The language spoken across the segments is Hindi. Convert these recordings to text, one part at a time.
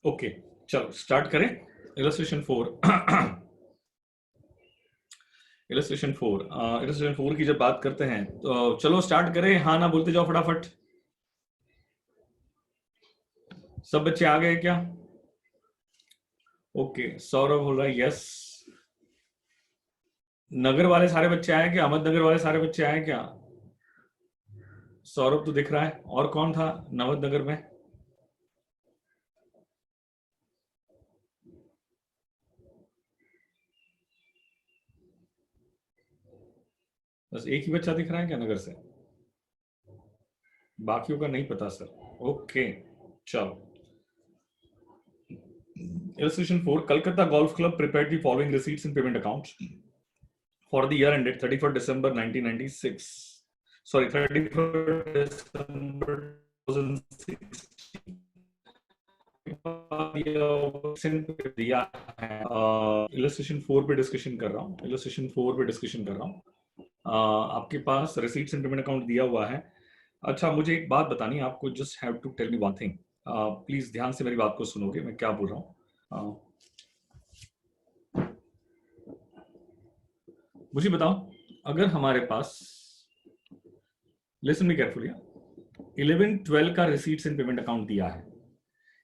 ओके, चलो स्टार्ट करें। इलस्ट्रेशन 4 इलस्ट्रेशन 4 की जब बात करते हैं तो चलो स्टार्ट करें। हाँ ना बोलते जाओ फटाफट। सब बच्चे आ गए क्या? ओके, सौरभ बोल रहा है यस। नगर वाले सारे बच्चे आए क्या? अहमदनगर वाले सारे बच्चे आए क्या? सौरभ तो दिख रहा है। और कौन था अहमदनगर में? बस एक ही बच्चा दिख रहा है क्या नगर से? बाकियों का नहीं पता सर। ओके, चलो। Illustration 4, Kolkata Golf Club prepared the following receipts and payment accounts for the year ended 31st December 1996. Sorry, 31st December 2016. दिया है। इलस्ट्रेशन 4 पे डिस्कशन कर रहा हूँ। आपके पास रिसीट्स एंड पेमेंट अकाउंट दिया हुआ है। अच्छा, मुझे एक बात बतानी है आपको। Just have to tell me one thing. Please ध्यान से मेरी बात को सुनोगे, मैं क्या बोल रहा हूँ। मुझे बताओ, अगर हमारे पास, लिसन मी केयरफुली, 11-12 का रिसीट्स एंड पेमेंट अकाउंट दिया है।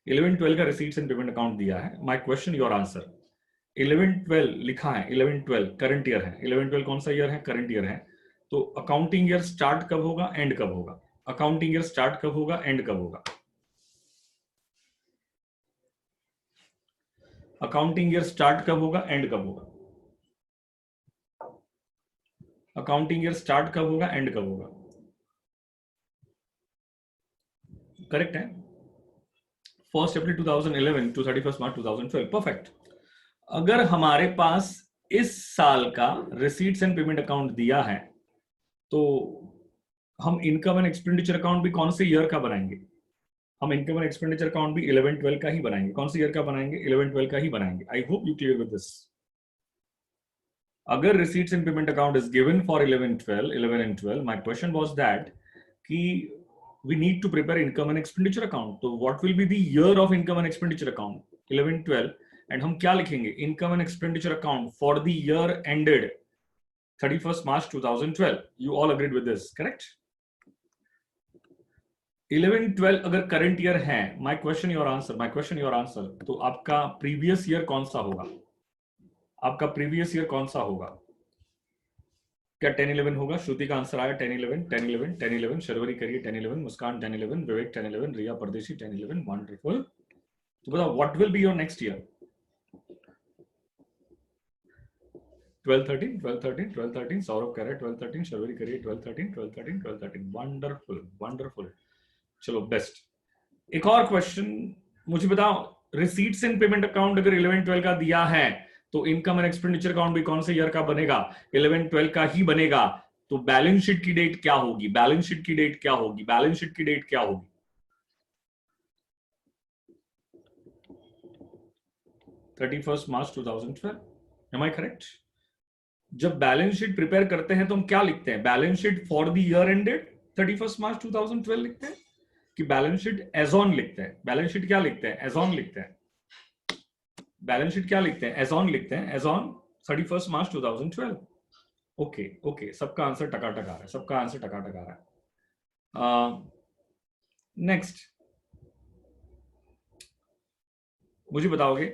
11-12 का रिसीट्स एंड पेमेंट अकाउंट दिया है। My question your answer. 11-12 लिखा है। 11-12 करंट ईयर है। 11-12 कौन सा ईयर है? करंट ईयर है। तो अकाउंटिंग ईयर स्टार्ट कब होगा, एंड कब होगा? अकाउंटिंग ईयर स्टार्ट कब होगा, एंड कब होगा? अकाउंटिंग ईयर स्टार्ट कब होगा, एंड कब होगा? अकाउंटिंग ईयर स्टार्ट कब होगा, एंड कब होगा? करेक्ट है। 1 अप्रैल 2011 टू 31 मार्च 2012। परफेक्ट। अगर हमारे पास इस साल का रिसीट्स एंड पेमेंट अकाउंट दिया है तो हम इनकम एंड एक्सपेंडिचर अकाउंट भी कौन से ईयर का बनाएंगे? हम इनकम एंड एक्सपेंडिचर अकाउंट भी 11-12 का ही बनाएंगे। कौन से ईयर का बनाएंगे? 11-12 का ही बनाएंगे। आई hope you clear with this. अगर receipts and payment account is given for 11 and 12, my question was that कि we need to prepare income and expenditure account. तो what will be the year of income and expenditure account? 11-12, and हम क्या लिखेंगे? Income and expenditure account for the year ended 31st March 2012. You all agreed with this, correct? 11-12 अगर करंट ईयर है, my question your answer, तो आपका प्रीवियस ईयर कौन सा होगा? आपका प्रीवियस ईयर कौन सा होगा? क्या 10-11 होगा? श्रुति का आंसर आया 10-11। शर्वरी करिए 10-11, मुस्कान 10-11, विवेक 10-11, रिया परदेशी 10-11। वंडरफुल। तो बताओ what will be your next year? 12-13। Saurabh कह रहे 12-13, शर्वरी करिए 12-13। वंडरफुल। चलो बेस्ट। एक और क्वेश्चन मुझे बताओ, रिसीट्स एंड पेमेंट अकाउंट अगर 11-12 का दिया है तो इनकम एंड एक्सपेंडिचर अकाउंट भी कौन से ईयर का बनेगा? 11-12 का ही बनेगा। तो बैलेंस शीट की डेट क्या होगी? 31st March 2012। Am I correct? जब बैलेंस शीट प्रिपेयर करते हैं तो हम क्या लिखते हैं? Balance sheet for the year ended 31st March 2012 लिखते हैं कि बैलेंस शीट एज ऑन लिखते हैं? बैलेंस शीट क्या लिखते हैं? एज ऑन लिखते हैं। बैलेंस शीट क्या लिखते हैं? As on 31st March 2012। Okay, सबका आंसर टकाटक आ रहा है। नेक्स्ट मुझे बताओगे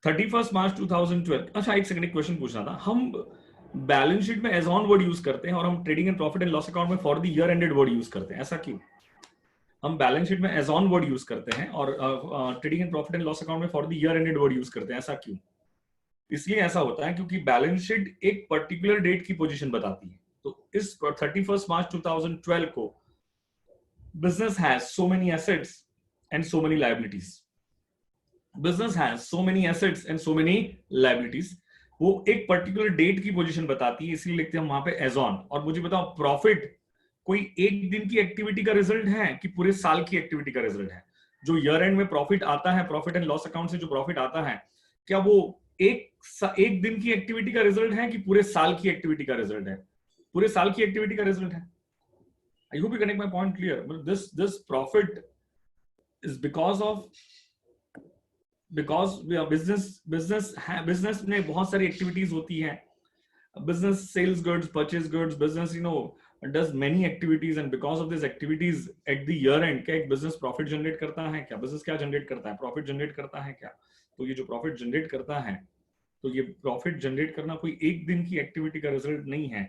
31st मार्च 2012। अच्छा, एक सेकंड, क्वेश्चन पूछना था। हम बैलेंस शीट में एज ऑन वर्ड यूज करते हैं और हम trading and profit and loss account में for the year ended word use करते हैं, ऐसा क्यों? हम बैलेंस शीट में एज ऑन वर्ड यूज करते हैं और trading and profit and loss account में for the year ended word use करते हैं, ऐसा क्यों? इसलिए ऐसा होता है क्योंकि बैलेंस शीट एक पर्टिकुलर डेट की पोजीशन बताती है। तो इस 31st मार्च 2012 को business has so many assets and so many liabilities. Business has so many assets and so many liabilities. वो एक पर्टिकुलर डेट की पोजीशन बताती है, इसलिए लिखते हैं हम वहां पे एज ऑन। और मुझे बताओ, प्रॉफिट कोई एक दिन की एक्टिविटी का रिजल्ट है कि पूरे साल की एक्टिविटी का रिजल्ट है? जो ईयर एंड में प्रॉफिट आता है, प्रॉफिट एंड लॉस अकाउंट से जो प्रॉफिट आता है, क्या वो एक दिन की एक्टिविटी का रिजल्ट है कि पूरे साल की एक्टिविटी का रिजल्ट है? पूरे साल की एक्टिविटी का रिजल्ट है। आई hope you connect my point clear. This profit is because business में बहुत सारी एक्टिविटीज होती हैं। business sells goods, purchase goods, business does many activities, and because of these activities at the year end क्या एक business profit generate करता है क्या? business क्या generate करता है? profit generate करता है क्या? तो ये जो profit generate करता है, तो ये profit generate करना कोई एक दिन की activity का result नहीं है।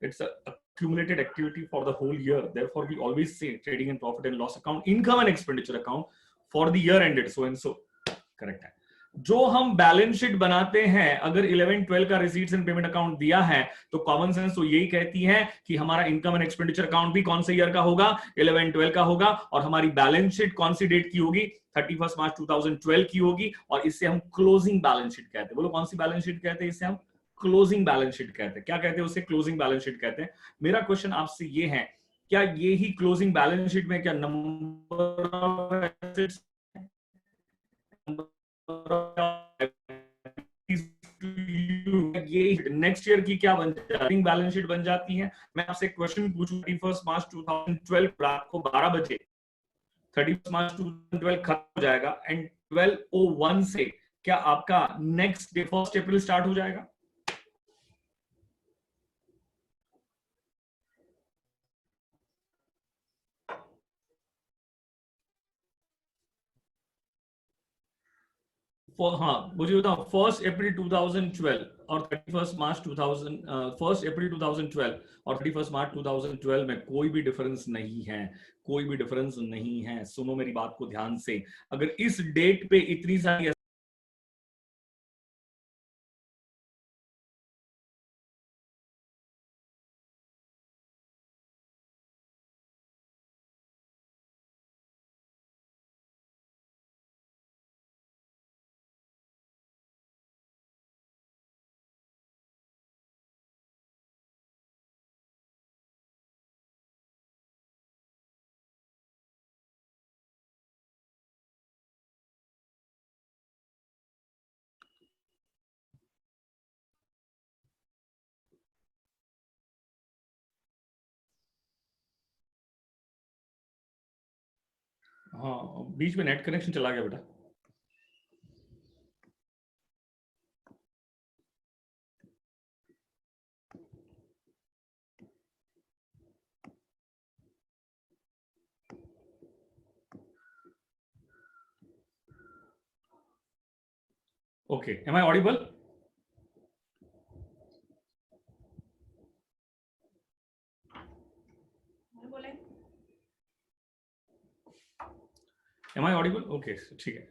It's a accumulated activity for the whole year. Therefore we always say trading and profit and loss account, income and expenditure account for the year ended so and so। Correct है। जो हम बैलेंस शीट बनाते हैं, अगर 11-12 का रिसीट्स एंड पेमेंट अकाउंट दिया है, तो कॉमन सेंस तो यही कहती है कि हमारा इनकम एंड एक्सपेंडिचर अकाउंट भी कौन से ईयर का होगा? 11-12 का होगा। और हमारी बैलेंस शीट कौन सी डेट की होगी? 31 मार्च 2012 की होगी। और इससे हम क्लोजिंग बैलेंस शीट कहते हैं। बोलो कौन सी बैलेंस शीट कहते हैं? इससे हम क्लोजिंग बैलेंस शीट कहते हैं। क्या कहते हैं उसे? क्लोजिंग बैलेंस शीट कहते हैं। मेरा क्वेश्चन आपसे ये है, क्या ये ही क्लोजिंग बैलेंस शीट में क्या नंबर ऑफ एसेट्स, ये नेक्स्ट ईयर की क्या बन जाती है? बैलेंस शीट बन जाती है। मैं आपसे क्वेश्चन पूछूं, 31 मार्च 2012 रात को 12 बजे 31 मार्च 2012 खत्म हो जाएगा एंड 12:01 से क्या आपका नेक्स्ट डे 1 अप्रैल स्टार्ट हो जाएगा? हाँ मुझे बताओ, 1 अप्रैल 2012 और 31 मार्च 2000, 1 अप्रैल 2012 और 31 मार्च 2012 में कोई भी डिफरेंस नहीं है। कोई भी डिफरेंस नहीं है। सुनो मेरी बात को ध्यान से। अगर इस डेट पे इतनी सारी हाँ बीच में नेट कनेक्शन चला गया बेटा। Okay, am I audible? Am I audible? Okay ठीक है।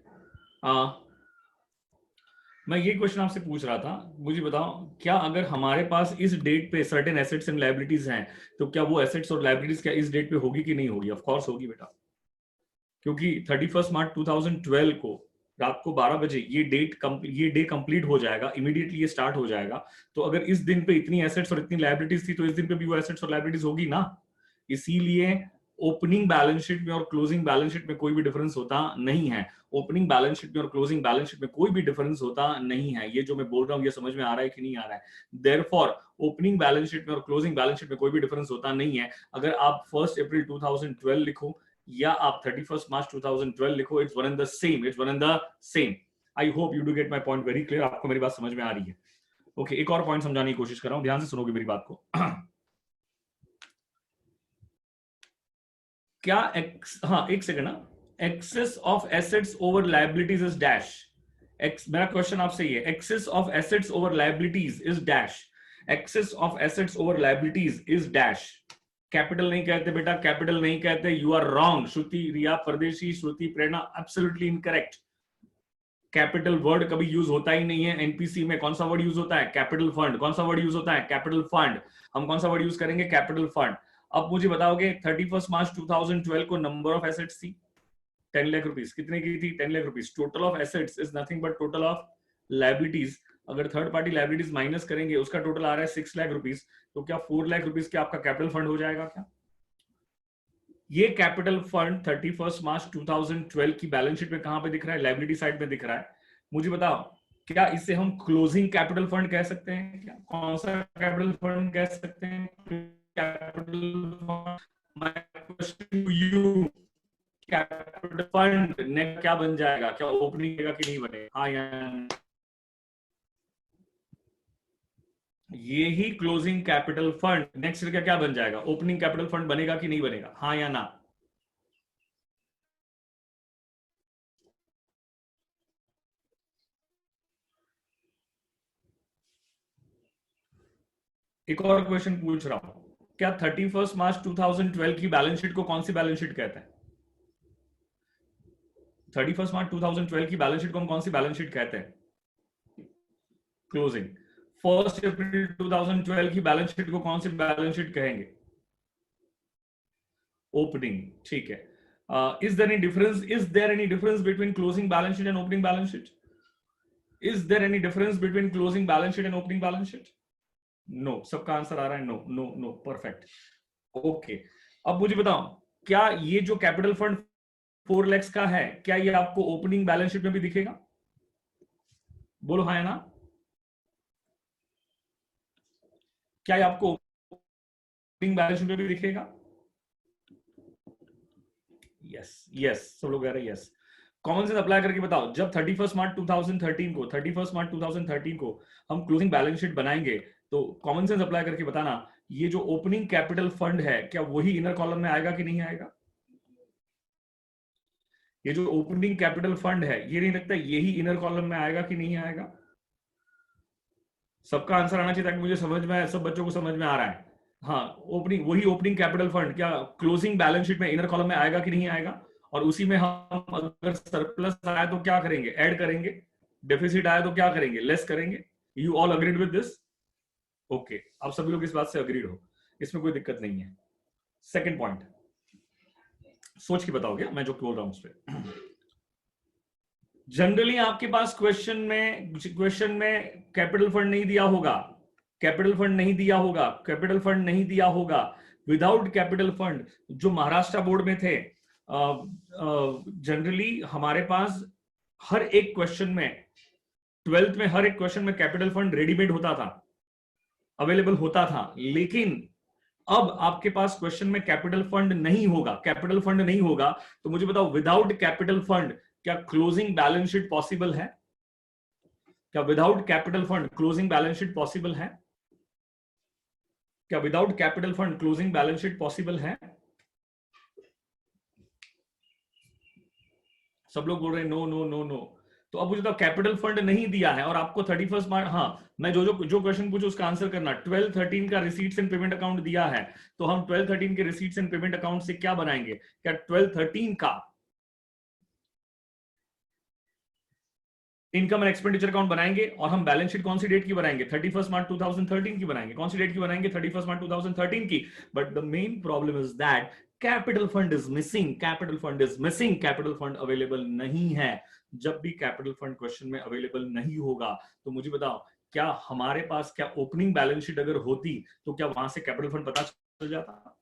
मैं ये क्वेश्चन आपसे पूछ रहा था, मुझे बताओ क्या अगर हमारे पास इस डेट पे सर्टेन एसेट्स एंड लायबिलिटीज हैं, तो क्या वो एसेट्स और लायबिलिटीज क्या इस डेट पे होगी कि नहीं होगी? ऑफ कोर्स होगी बेटा, क्योंकि 31 मार्च 2012 को रात को 12 बजे ये डे कंप्लीट हो जाएगा, इमीडिएटली ये स्टार्ट हो जाएगा। तो अगर इस दिन पे इतनी एसेट्स और इतनी लायबिलिटीज थी, तो इस दिन पे भी वो एसेट्स और लायबिलिटीज होगी ना। इसीलिए ओपनिंग बैलेंस शीट में और क्लोजिंग बैलेंस शीट में कोई भी डिफरेंस होता नहीं है। ओपनिंग बैलेंस शीट में और क्लोजिंग बैलेंस शीट में कोई भी डिफरेंस होता नहीं है। ये जो मैं बोल रहा हूँ ये समझ में आ रहा है कि नहीं आ रहा है? देयरफॉर ओपनिंग बैलेंस शीट में और क्लोजिंग बैलेंस शीट में कोई भी डिफरेंस होता नहीं है। अगर आप 1 अप्रैल 2012 लिखो या आप 31 मार्च 2012 लिखो, it's one and the same, it's one and the same. I hope you do get my point very clear. आपको मेरी बात समझ में आ रही है? ओके, एक और पॉइंट समझाने की कोशिश कर रहा हूं, ध्यान से सुनोगे मेरी बात को। क्या हाँ एक सेकंड ना, excess of assets over liabilities is dash. मेरा क्वेश्चन आपसे ये, excess of assets over liabilities is dash. Excess of assets over liabilities is dash. Capital नहीं कहते बेटा, कैपिटल नहीं कहते। You are wrong. Shruti, Riya, Pardeshi, Shruti, Prerna, absolutely incorrect. Capital word कभी यूज होता ही नहीं है एनपीसी में। कौन सा वर्ड यूज होता है? Capital fund. कौन सा वर्ड यूज होता है? Capital fund. हम कौन सा वर्ड यूज करेंगे? Capital fund. अब मुझे बताओगे 31 मार्च 2012 को नंबर ऑफ एसेट्स थी 10 लाख रुपीस। कितने की थी? 10 lakh rupees. Total of assets is nothing but total of liabilities. अगर थर्ड पार्टी लायबिलिटीज माइनस करेंगे, उसका टोटल आ रहा है 6 लाख रुपीस। तो क्या 4 लाख रुपीस क्या आपका कैपिटल फंड हो जाएगा क्या? ये कैपिटल फंड 31 मार्च 2012 की बैलेंस शीट में कहां पे दिख रहा है? लायबिलिटी साइड में दिख रहा है। मुझे बताओ क्या इसे हम क्लोजिंग कैपिटल फंड कह सकते हैं? क्या कौन सा कैपिटल फंड कह सकते हैं? Capital fund, my question to you, capital fund ने क्या बन जाएगा? क्या ओपनिंग का कि नहीं बनेगा? हाँ या ये ही closing capital fund next year का क्या बन जाएगा? ओपनिंग कैपिटल फंड बनेगा कि नहीं बनेगा? हाँ या ना? एक और क्वेश्चन पूछ रहा हूं, क्या 31 मार्च 2012 की बैलेंस शीट को कौन सी बैलेंस शीट कहते हैं? 31 मार्च 2012 की बैलेंस शीट को हम कौन सी बैलेंस शीट कहते हैं? क्लोजिंग। 1 अप्रैल 2012 की बैलेंस शीट को कौन सी बैलेंस शीट कहेंगे? ओपनिंग। ठीक है। Is there any difference between closing balance sheet and opening balance sheet? Is there any difference between closing balance sheet and opening balance sheet? No. सबका आंसर आ रहा है no no no. Perfect. Okay. अब मुझे बताओ, क्या ये जो कैपिटल फंड 4 lakhs का है, क्या ये आपको ओपनिंग बैलेंस शीट में भी दिखेगा? बोलो हाँ या ना। क्या ये आपको ओपनिंग बैलेंस शीट में भी दिखेगा? यस यस, सब लोग कह रहे हैं यस। कॉमन सेंस अप्लाई करके बताओ, जब 31 मार्च 2013 को हम क्लोजिंग बैलेंस शीट बनाएंगे, तो कॉमन सेंस अप्लाई करके बताना, ये जो ओपनिंग कैपिटल फंड है क्या वही इनर कॉलम में आएगा कि नहीं आएगा? ये जो ओपनिंग कैपिटल फंड है, ये नहीं लगता यही इनर कॉलम में आएगा कि नहीं आएगा? सबका आंसर आना चाहिए ताकि मुझे समझ में आए, सब बच्चों को समझ में आ रहा है। हाँ, ओपनिंग, वही ओपनिंग कैपिटल फंड क्या क्लोजिंग बैलेंस शीट में इनर कॉलम में आएगा कि नहीं आएगा? और उसी में हम अगर सरप्लस आया तो क्या करेंगे? ऐड करेंगे। डेफिसिट आया तो क्या करेंगे? लेस करेंगे। You all agreed with this? Okay, आप सभी लोग इस बात से अग्रीड हो, इसमें कोई दिक्कत नहीं है। सेकेंड पॉइंट, सोच के बताओगे मैं जो बोल रहा हूं उस पर। जनरली आपके पास क्वेश्चन में कैपिटल फंड नहीं दिया होगा, कैपिटल फंड नहीं दिया होगा, कैपिटल फंड नहीं दिया होगा। विदाउट कैपिटल फंड जो महाराष्ट्र बोर्ड में थे, जनरली हमारे पास हर एक क्वेश्चन में, 12th में हर एक क्वेश्चन में कैपिटल फंड रेडीमेड होता था, अवेलेबल होता था। लेकिन अब आपके पास क्वेश्चन में कैपिटल फंड नहीं होगा, कैपिटल फंड नहीं होगा, तो मुझे बताओ विदाउट कैपिटल फंड क्या क्लोजिंग बैलेंस शीट पॉसिबल है? क्या without capital fund closing balance sheet possible है? क्या without capital fund closing balance sheet possible है? सब लोग बोल रहे हैं नो नो नो नो। तो अब मुझे तो कैपिटल फंड नहीं दिया है और आपको 31 मार्च, हाँ, मैं जो जो जो क्वेश्चन पूछू उसका आंसर करना। 12-13 का रिसीट्स एंड पेमेंट अकाउंट दिया है, तो हम 12-13 के रिसीट्स एंड पेमेंट अकाउंट से क्या बनाएंगे? क्या 12-13 का इनकम एंड एक्सपेंडिचर अकाउंट बनाएंगे? और हम बैलेंस शीट कौन सी डेट की बनाएंगे? 31 मार्च 2013 की बनाएंगे। कौन सी डेट की बनाएंगे? 31 मार्च 2013 की। But the main problem is that capital fund is missing, capital fund is missing, capital fund available नहीं है। जब भी कैपिटल फंड क्वेश्चन में अवेलेबल नहीं होगा, तो मुझे बताओ, क्या हमारे पास, क्या ओपनिंग बैलेंस शीट अगर होती तो क्या वहां से कैपिटल फंड पता चल जाता?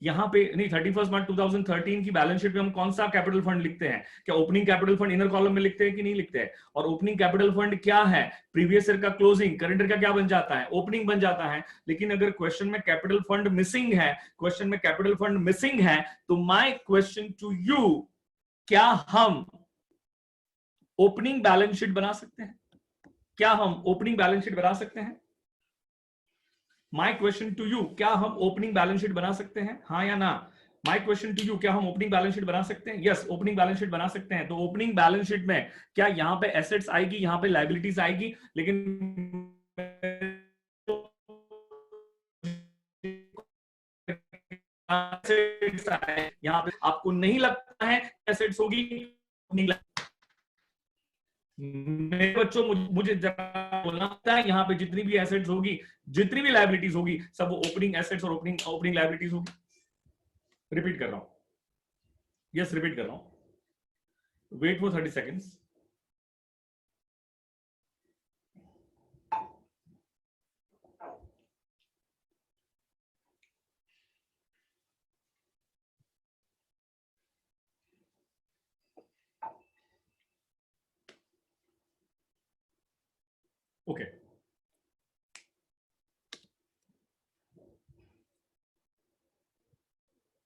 यहाँ पे नहीं, 31 मार्च 2013 की बैलेंस शीट में हम कौन सा कैपिटल फंड लिखते हैं? क्या opening capital fund inner column में लिखते हैं कि नहीं लिखते हैं? और ओपनिंग कैपिटल फंड क्या है? प्रीवियस ईयर का क्लोजिंग, करंट ईयर का क्या बन जाता है? ओपनिंग बन जाता है। लेकिन अगर क्वेश्चन में कैपिटल फंड मिसिंग है, क्वेश्चन में कैपिटल फंड मिसिंग है, तो माय क्वेश्चन टू यू, क्या हम ओपनिंग बैलेंस शीट बना सकते हैं? क्या हम ओपनिंग बैलेंस शीट बना सकते हैं? माय क्वेश्चन टू यू, क्या हम ओपनिंग बैलेंस शीट बना सकते हैं? हाँ या ना? माय क्वेश्चन टू यू, क्या हम ओपनिंग बैलेंस शीट बना सकते हैं? यस, ओपनिंग बैलेंस शीट बना सकते हैं। तो ओपनिंग बैलेंस शीट में क्या यहां पे एसेट्स आएगी, यहां पे लाइबिलिटीज आएगी, लेकिन यहां पे आपको नहीं लगता है एसेट्स होगी? नहीं लगता। मेरे बच्चों, मुझे जरा बोलना होता है, यहाँ पे जितनी भी एसेट्स होगी, जितनी भी लाइबिलिटीज होगी, सब वो ओपनिंग एसेट्स और ओपनिंग ओपनिंग लाइबिलिटीज होगी। रिपीट कर रहा हूं, यस रिपीट कर रहा हूं, वेट फॉर 30 सेकेंड्स।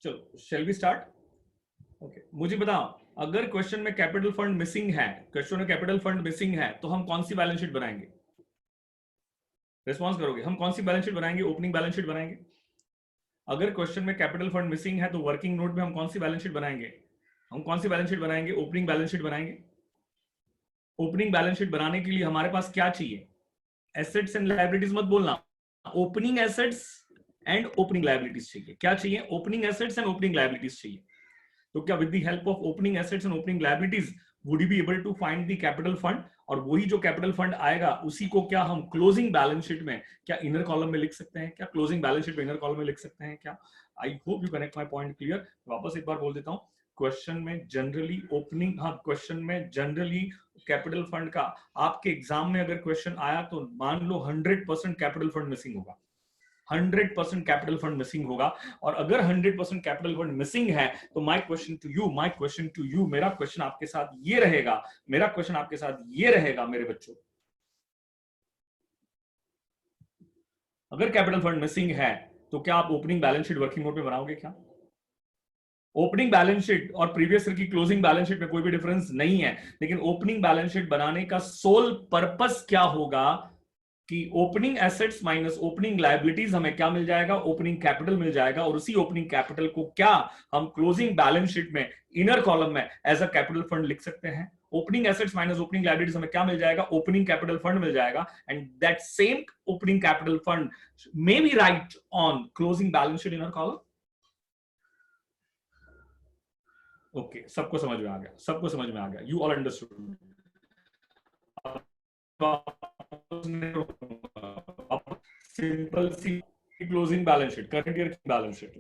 चलो शेल वी स्टार्ट। ओके, मुझे बताओ, अगर क्वेश्चन में कैपिटल फंड मिसिंग है, क्वेश्चन में कैपिटल फंड मिसिंग है, तो हम कौन सी बैलेंस शीट बनाएंगे? रिस्पॉन्स करोगे, हम कौन सी बैलेंस शीट बनाएंगे? ओपनिंग बैलेंस शीट बनाएंगे। अगर क्वेश्चन में कैपिटल फंड मिसिंग है तो वर्किंग नोट में हम कौन सी बैलेंस शीट बनाएंगे? हम कौन सी बैलेंस शीट बनाएंगे? ओपनिंग बैलेंस शीट बनाएंगे। ओपनिंग बैलेंस शीट बनाने के लिए हमारे पास क्या चाहिए? एसेट्स एंड लायबिलिटीज मत बोलना, opening assets and opening liabilities चाहिए। क्या चाहिए? Opening assets and opening liabilities चाहिए। तो क्या with the help of opening assets and opening liabilities would you be able to find the capital fund? और वही जो कैपिटल फंड आएगा उसी को क्या हम क्लोजिंग बैलेंस शीट में क्या इनर कॉलम में लिख सकते हैं? क्या क्लोजिंग बैलेंस शीट में इनर कॉलम में लिख सकते हैं क्या? आई hope you connect my point clear. वापस एक बार बोल देता हूं, क्वेश्चन में जनरली ओपनिंग, हाँ क्वेश्चन में जनरली कैपिटल फंड का आपके एग्जाम में अगर क्वेश्चन आया तो मान लो 100% कैपिटल फंड मिसिंग होगा, 100% कैपिटल फंड मिसिंग होगा। और अगर 100% कैपिटल फंड मिसिंग है तो माय क्वेश्चन टू यू, मेरा क्वेश्चन आपके साथ ये रहेगा, मेरे बच्चों, अगर कैपिटल फंड मिसिंग है तो क्या आप opening balance sheet working note में बनाओगे क्या? ओपनिंग बैलेंस शीट और प्रीवियस ईयर की क्लोजिंग बैलेंस शीट में कोई भी डिफरेंस नहीं है, लेकिन ओपनिंग बैलेंस शीट बनाने का सोल पर्पस क्या होगा कि opening assets minus opening liabilities हमें क्या मिल जाएगा? ओपनिंग कैपिटल मिल जाएगा। और उसी ओपनिंग कैपिटल को क्या हम क्लोजिंग बैलेंस शीट में इनर कॉलम में एज अ कैपिटल फंड लिख सकते हैं। Opening assets minus opening liabilities हमें क्या मिल जाएगा? ओपनिंग कैपिटल फंड मिल जाएगा। And that same opening capital fund may be right on closing balance sheet inner column. Okay, सबको समझ में आ गया, सबको समझ में आ गया, यू ऑल अंडरस्टूड। सिंपल सी closing balance sheet, current year की बैलेंस शीट,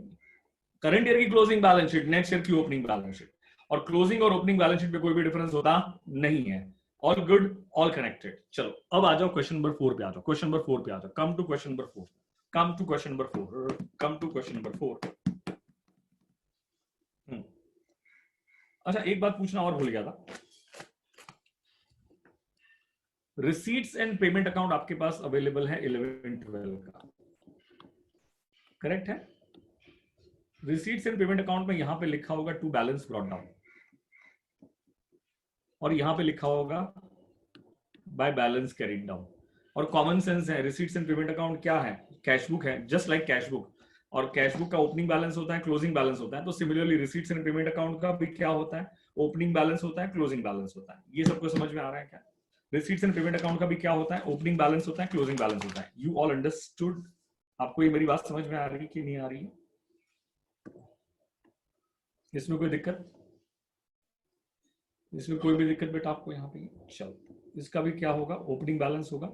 करंट ईयर की closing balance sheet, next year की ओपनिंग बैलेंस शीट, और क्लोजिंग और ओपनिंग बैलेंस शीट में कोई भी डिफरेंस होता नहीं है। All good, all connected. चलो अब आ जाओ क्वेश्चन नंबर 4 पे, आ जाओ क्वेश्चन नंबर 4 पे, आ जाओ। Come to question number 4, come to question number 4, come to question number 4। अच्छा, एक बात पूछना और भूल गया था, रिसीट्स एंड पेमेंट अकाउंट आपके पास अवेलेबल है 11-12 का, करेक्ट है? रिसीट्स एंड पेमेंट अकाउंट में यहां पे लिखा होगा टू बैलेंस ब्रॉट डाउन, और यहां पे लिखा होगा बाय बैलेंस कैरीड डाउन। और कॉमन सेंस है, रिसीट्स एंड पेमेंट अकाउंट क्या है? कैश बुक है, जस्ट लाइक कैश बुक। और कैश बुक का ओपनिंग बैलेंस होता है, क्लोजिंग बैलेंस होता है। तो similarly receipts and payment account का भी क्या होता है? ओपनिंग बैलेंस होता है, क्लोजिंग बैलेंस होता है। ये सबको समझ में आ रहा है क्या? रिसीट्स एंड पेमेंट अकाउंट का भी क्या होता है? ओपनिंग बैलेंस होता है, क्लोजिंग बैलेंस होता है। You all understood? आपको ये मेरी बात समझ में आ रही है कि नहीं आ रही है? इसमें कोई दिक्कत? इसमें कोई भी दिक्कत बेटा आपको यहाँ पे? चलो, इसका भी क्या होगा? ओपनिंग बैलेंस होगा,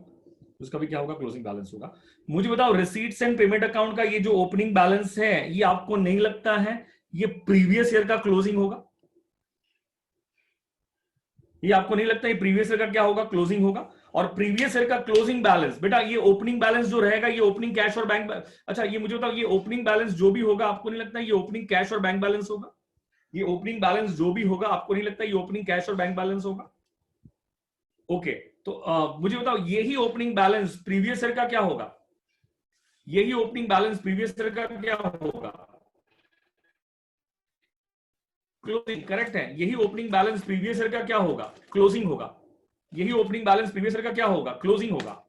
उसका भी क्या होगा? क्लोजिंग बैलेंस होगा। मुझे बताओ, रिसीट्स एंड पेमेंट अकाउंट का ये जो ओपनिंग बैलेंस है, ये आपको नहीं लगता है ये प्रीवियस ईयर का क्लोजिंग होगा? ये आपको नहीं लगता ये प्रीवियस ईयर का क्या होगा? क्लोजिंग होगा। और प्रीवियस ईयर का क्लोजिंग बैलेंस बेटा, ये ओपनिंग बैलेंस जो रहेगा, ये ओपनिंग कैश और बैंक, अच्छा ये मुझे बताओ, ये ओपनिंग बैलेंस जो भी होगा, आपको नहीं लगता ये ओपनिंग कैश और बैंक बैलेंस होगा? ये ओपनिंग बैलेंस जो भी होगा, आपको नहीं लगता ये ओपनिंग कैश और बैंक बैलेंस होगा? ओके, तो मुझे बताओ, यही ओपनिंग बैलेंस प्रीवियस ईयर का क्या होगा? यही ओपनिंग बैलेंस प्रीवियस ईयर का क्या होगा? क्लोजिंग, करेक्ट है। यही ओपनिंग बैलेंस प्रीवियस ईयर का क्या होगा? क्लोजिंग होगा। यही ओपनिंग बैलेंस प्रीवियस ईयर का क्या होगा? क्लोजिंग होगा।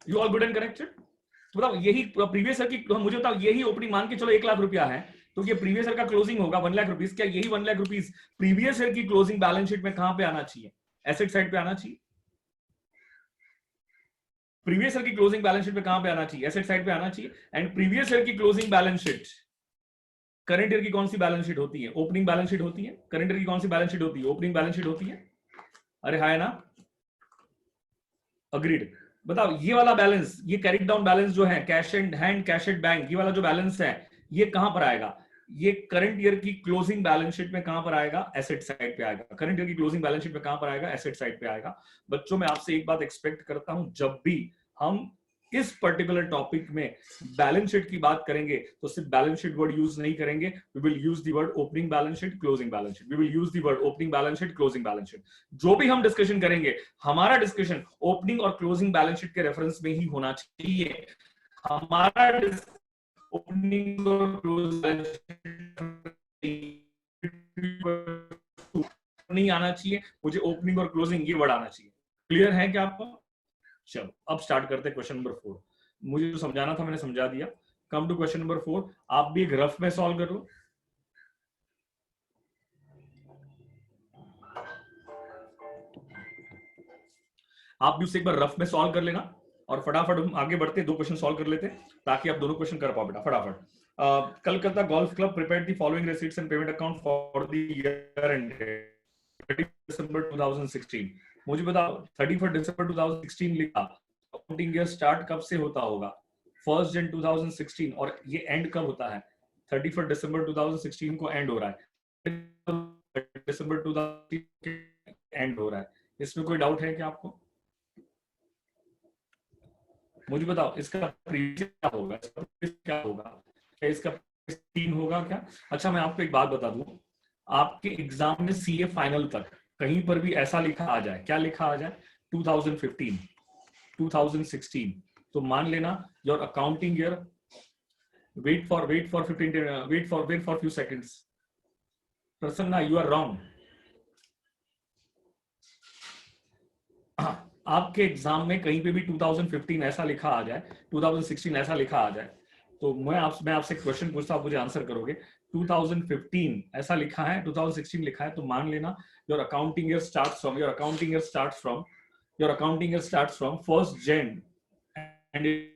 You all good and corrected? तो बताओ, यही प्रीवियस ईयर की, मुझे बताओ, यही ओपनिंग मान के चलो 1 लाख रुपया है, तो ये प्रीवियस ईयर का क्लोजिंग होगा 1 लाख रुपीज। क्या यही 1 लाख रुपीज प्रीवियस ईयर की क्लोजिंग बैलेंस शीट में कहां पे आना चाहिए? एसेट साइड पे आना चाहिए। प्रीवियस ईयर की क्लोजिंग बैलेंस शीट में कहां पे आना चाहिए? एसेट साइड पे आना चाहिए। एंड प्रीवियस ईयर की closing balance sheet current year की कौन सी बैलेंस शीट होती है? ओपनिंग बैलेंस शीट होती है। करंट ईयर की कौन सी बैलेंस शीट होती है? ओपनिंग बैलेंस शीट होती है। अरे हाय ना, अग्रीड। बताओ, ये वाला बैलेंस, ये कैरिड डाउन बैलेंस जो है, cash and hand, cash at bank, ये वाला जो बैलेंस है, ये कहां पर आएगा? ये करंट ईयर की क्लोजिंग बैलेंस शीट में कहां पर आएगा? एसेट साइड पे आएगा। करंट ईयर की क्लोजिंग बैलेंस शीट में कहां पर आएगा? एसेट साइड पे आएगा। बच्चों, मैं आपसे एक बात एक्सपेक्ट करता हूं, जब भी हम इस पर्टिकुलर टॉपिक में बैलेंस शीट की बात करेंगे तो सिर्फ बैलेंस शीट वर्ड यूज नहीं करेंगे। We will use the word opening balance sheet, closing balance sheet. We will use the word opening balance sheet, closing balance sheet. जो भी हम डिस्कशन करेंगे, हमारा डिस्कशन ओपनिंग और क्लोजिंग बैलेंस शीट के रेफरेंस में ही होना चाहिए। हमारा ओपनिंग और क्लोजिंग बैलेंस शीट नहीं आना चाहिए, मुझे ओपनिंग और क्लोजिंग ये वर्ड आना चाहिए। क्लियर है क्या आपको? चलो अब स्टार्ट करते हैं क्वेश्चन नंबर 4। मुझे जो समझाना था मैंने समझा दिया। Come to question number 4। आप भी एक रफ में सॉल्व कर लो। आप भी उसे एक बार रफ में सॉल्व कर लेना और फटाफट हम आगे बढ़ते, 2 क्वेश्चन सॉल्व कर लेते ताकि आप दोनों क्वेश्चन कर पाओ बेटा फटाफट। Calcutta golf club prepared the following receipts and payment account for the year ended 31 दिसंबर 2016। मुझे बताओ 31 दिसंबर 2016 लिखा, अकाउंटिंग ईयर स्टार्ट कब से होता होगा? 1 जन 2016 और ये एंड कब होता है? 31 दिसंबर 2016 को एंड हो रहा है, दिसंबर 2016 एंड हो रहा है। इसमें कोई डाउट है क्या आपको? मुझे बताओ इसका प्रीवियस क्या होगा, इसका प्रीवियस क्या होगा, क्या इसका 3 होगा क्या? अच्छा मैं आपको एक बात बता दूं, आपके एग्जाम में सीए फाइनल तक कहीं पर भी ऐसा लिखा आ जाए, क्या लिखा आ जाए 2015 2016, तो मान लेना your accounting year, wait for 15 wait for few seconds, Prasanna you are wrong. आपके एग्जाम में कहीं पे भी 2015 ऐसा लिखा आ जाए, 2016 ऐसा लिखा आ जाए, तो मैं आपसे क्वेश्चन पूछता हूं, आप मुझे आंसर करोगे। 2015 ऐसा लिखा है, 2016 लिखा है, तो मान लेना your accounting year starts from 1st Jan and it